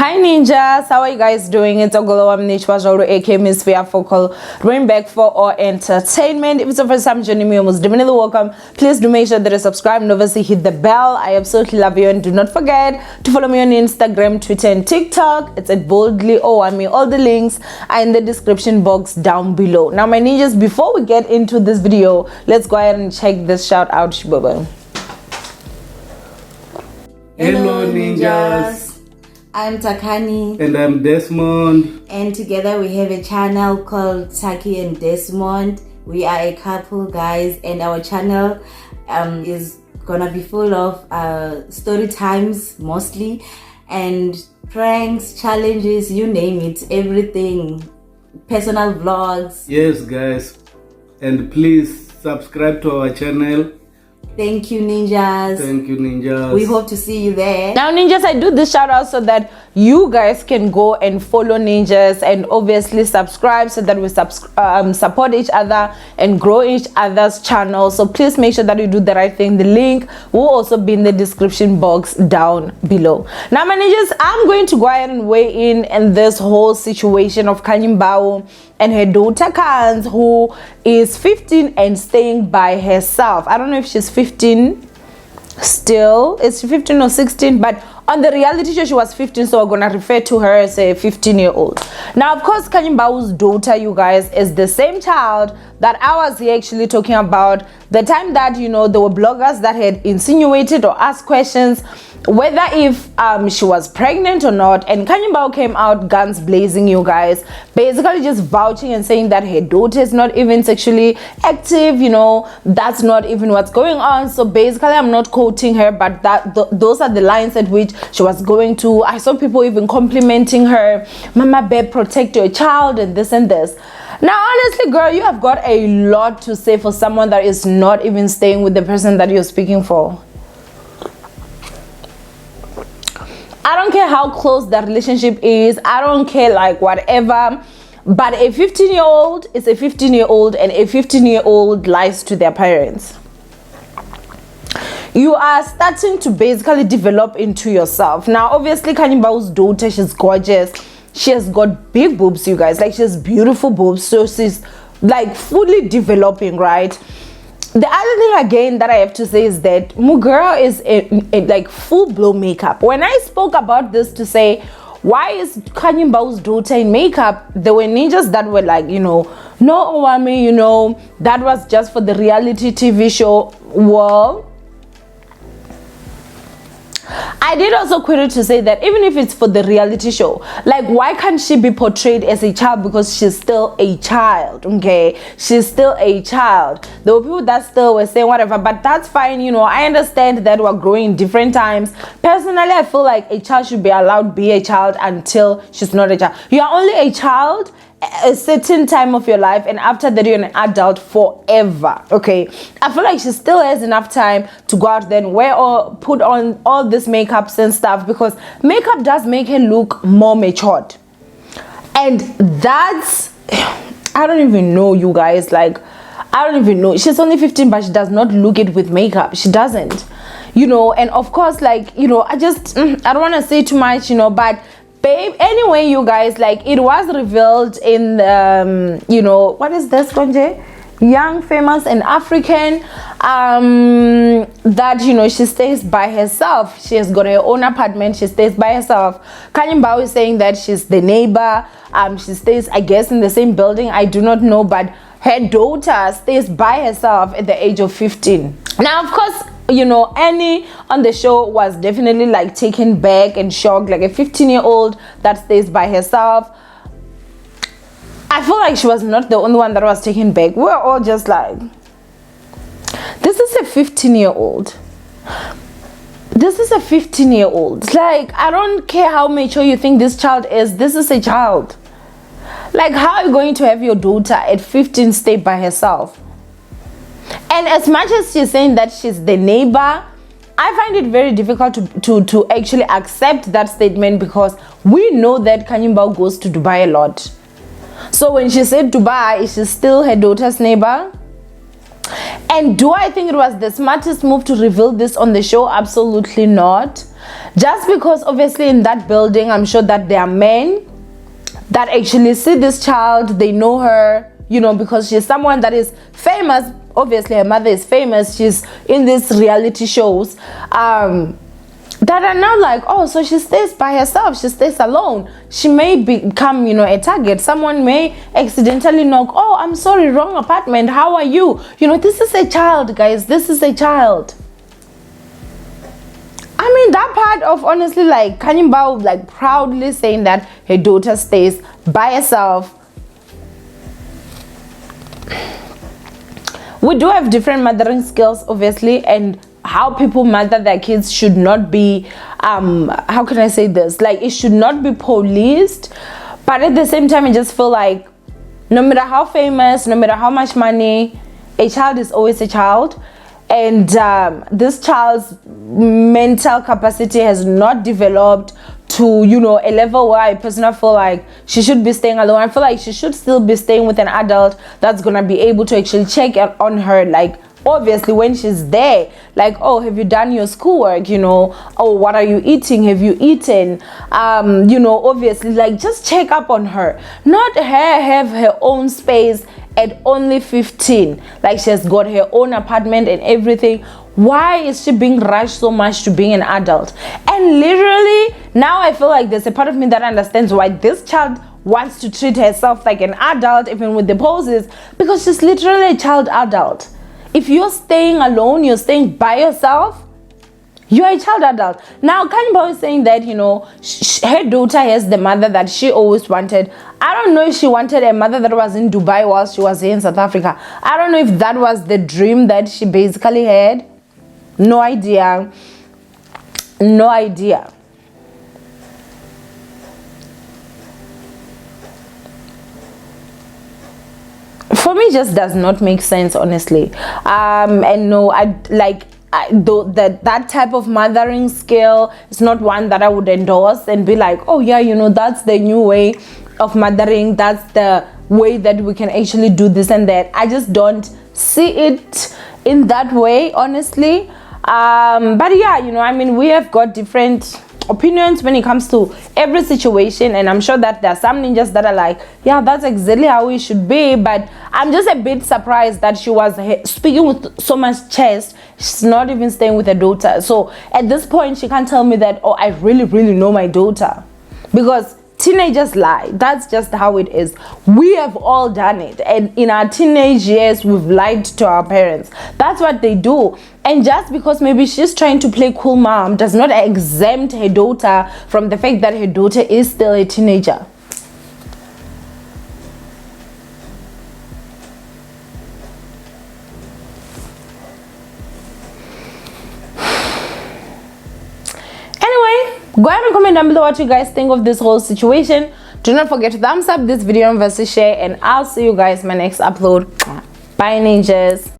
Hi ninjas, how are you guys doing? It's Owamie aka Miss Fear Focal, going back for our entertainment. If it's the first time joining me, most definitely welcome. Please do make sure that you subscribe and obviously hit the bell. I absolutely love you, and do not forget to follow me on Instagram, Twitter, and TikTok. It's at boldly Owamie. All the links are in the description box down below. Now my ninjas, before we get into this video, let's go ahead and check this shout out. Shibobo. Hello ninjas. I'm Takani. And I'm Desmond. And together we have a channel called Taki and Desmond. We are a couple, guys, and our channel is gonna be full of story times mostly, and pranks, challenges, you name it, everything, personal vlogs. Yes guys, and please subscribe to our channel. Thank you ninjas. Thank you ninjas. We hope to see you there. Now ninjas, I do this shout out so that you guys can go and follow ninjas and obviously subscribe so that we support each other and grow each other's channel. So please make sure that you do the right thing. The link will also be in the description box down below. Now my ninjas, I'm going to go ahead and weigh in this whole situation of Khanyi Mbau and her daughter Kans, who is 15 and staying by herself. I don't know if she's 15 still. It's 15 or 16, but on the reality show she was 15, so we're gonna refer to her as a 15-year-old. Now of course Khanyi Mbau's daughter, you guys, is the same child that I was here actually talking about the time that, you know, there were bloggers that had insinuated or asked questions whether if she was pregnant or not, and Khanyi Mbau came out guns blazing, you guys, basically just vouching and saying that her daughter is not even sexually active, you know, that's not even what's going on. So basically I'm not quoting her, but those are the lines at which she was going to. I saw people even complimenting her, mama babe, protect your child and this and this. Now honestly girl, you have got a lot to say for someone that is not even staying with the person that you're speaking for. I don't care how close that relationship is, I don't care like whatever, but a 15-year-old is a 15-year-old, and a 15-year-old lies to their parents. You are starting to basically develop into yourself. Now obviously Khanyi Mbau's daughter, she's gorgeous, she has got big boobs, you guys, like she has beautiful boobs, so she's like fully developing, right? The other thing again that I have to say is that Mugura is like full-blown makeup. When I spoke about this to say, why is Khanyi Mbau's daughter in makeup, there were ninjas that were like, you know, no Owamie, you know, that was just for the reality TV show. Well, I did also query to say that even if it's for the reality show, like why can't she be portrayed as a child? Because she's still a child, okay? She's still a child. There were people that still were saying whatever, but that's fine, you know. I understand that we're growing in different times. Personally, I feel like a child should be allowed to be a child until she's not a child. You are only a child a certain time of your life, and after that you're an adult forever, okay? I feel like she still has enough time to go out there and wear or put on all this makeups and stuff, because makeup does make her look more matured, and that's, I don't even know, you guys, like I don't even know. She's only 15, but she does not look it with makeup. She doesn't, you know. And of course, like, you know, I don't want to say too much, you know, but babe, anyway, you guys, like it was revealed in you know, what is this, Konje? Young, famous, and African, that, you know, she stays by herself. She has got her own apartment, she stays by herself. Khanyi Mbau is saying that she's the neighbor, she stays, I guess, in the same building, I do not know, but her daughter stays by herself at the age of 15. Now of course, you know, Annie on the show was definitely like taken back and shocked, like a 15-year-old that stays by herself. I feel like she was not the only one that was taken back. We're all just like, this is a 15-year-old. This is a 15-year-old. Like, I don't care how mature you think this child is, this is a child. Like, how are you going to have your daughter at 15 stay by herself? And as much as she's saying that she's the neighbor, I find it very difficult to actually accept that statement, because we know that Khanyi Mbau goes to Dubai a lot. So when she said Dubai, is she still her daughter's neighbor? And do I think it was the smartest move to reveal this on the show? Absolutely not. just because obviously in that building, I'm sure that there are men that actually see this child, they know her, you know, because she's someone that is famous. Obviously her mother is famous, she's in these reality shows, that are now like, oh, so she stays by herself, she stays alone, she may become, you know, a target. Someone may accidentally knock, oh, I'm sorry, wrong apartment, how are you? You know, this is a child, guys, this is a child. I mean, that part of honestly, like Khanyi Mbau, like proudly saying that her daughter stays by herself. We do have different mothering skills, obviously, and how people mother their kids should not be, how can I say this? Like, it should not be policed. But at the same time, I just feel like no matter how famous, no matter how much money, a child is always a child. And this child's mental capacity has not developed to, you know, a level where I personally feel like she should be staying alone. I feel like she should still be staying with an adult that's gonna be able to actually check on her, like obviously when she's there, like, oh, have you done your schoolwork, you know, oh, what are you eating, have you eaten, you know, obviously like just check up on her, not her have her own space at only 15, like she has got her own apartment and everything. Why is she being rushed so much to being an adult? And literally now I feel like there's a part of me that understands why this child wants to treat herself like an adult, even with the poses, because she's literally a child adult. If you're staying alone, you're staying by yourself, you're a child adult. Now Khanyi Mbau is saying that, you know, her daughter has the mother that she always wanted. I don't know if she wanted a mother that was in Dubai while she was here in South Africa. I don't know if that was the dream that she basically had. No idea. No idea. For me, just does not make sense, honestly. And no, that type of mothering skill is not one that I would endorse and be like, oh yeah, you know, that's the new way of mothering, that's the way that we can actually do this and that. I just don't see it in that way, honestly. But yeah, you know, I mean, we have got different opinions when it comes to every situation, and I'm sure that there are some ninjas that are like, yeah, that's exactly how it should be. But I'm just a bit surprised that she was speaking with so much chest. She's not even staying with her daughter. So at this point she can't tell me that, oh, I really know my daughter, because teenagers lie. That's just how it is. We have all done it, and in our teenage years we've lied to our parents. That's what they do. And just because maybe she's trying to play cool mom does not exempt her daughter from the fact that her daughter is still a teenager. Go ahead and comment down below what you guys think of this whole situation. Do not forget to thumbs up this video and share, and I'll see you guys in my next upload. Bye, ninjas.